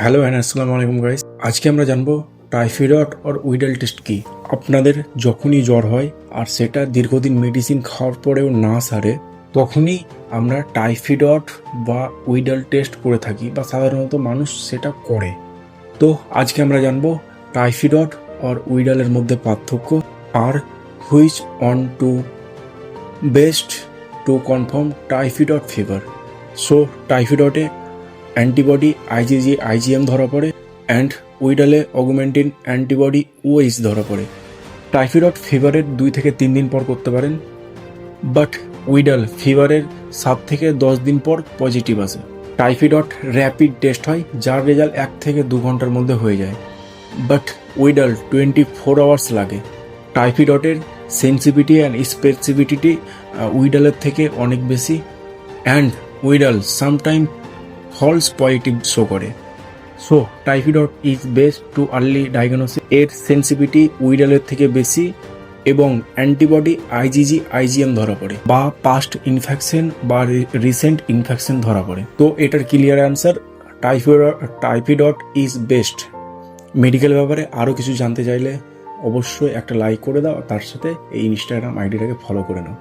Hello and আসসালামু আলাইকুম guys. আজকে আমরা জানবো টাইফয়েড আর উইডাল টেস্ট কি। আপনাদের যখনই জ্বর হয় আর সেটা দীর্ঘদিন মেডিসিন খাওয়ার পরেও না সারে, তখনই আমরা টাইফয়েড বা উইডাল টেস্ট করে থাকি বা সাধারণত মানুষ সেটা করে। তো আজকে আমরা জানবো টাইফয়েড আর উইডালের মধ্যে পার্থক্য আর which one to best to confirm typhoid fever. So টাইফয়েডে অ্যান্টিবডি আইজিজি আইজিএম ধরা পড়ে অ্যান্ড উইডালে অগুমেন্টিন অ্যান্টিবডি ওএইচ ধরা পড়ে। টাইফয়েড ফিভারের 2 থেকে 3 দিন পর করতে পারেন, বাট উইডাল ফিভারের 7 থেকে 10 দিন পর পজিটিভ আসে। টাইফয়েড র্যাপিড টেস্ট হয়, যার রেজাল্ট 1 থেকে 2 ঘন্টার মধ্যে হয়ে যায়, বাট উইডাল 24 আওয়ার্স লাগে। টাইফয়েডের সেন্সিভিটি অ্যান্ড স্পেসিফিটি উইডালের থেকে অনেক বেশি, and Widal sometime false positive show করে। So typhoid is best to early diagnosis. এর সেন্সিভিটি উইডালের থেকে বেশি এবং অ্যান্টিবডি আইজিজি আইজিএম ধরা পড়ে বা পাস্ট ইনফেকশন বা রিসেন্ট ইনফেকশন ধরা পড়ে। তো এটার clear answer typhoid is best. Medical ব্যাপারে আরও কিছু জানতে চাইলে অবশ্যই একটা লাইক করে দাও, তার সাথে এই ইনস্টাগ্রাম আইডিটাকে ফলো করে নাও।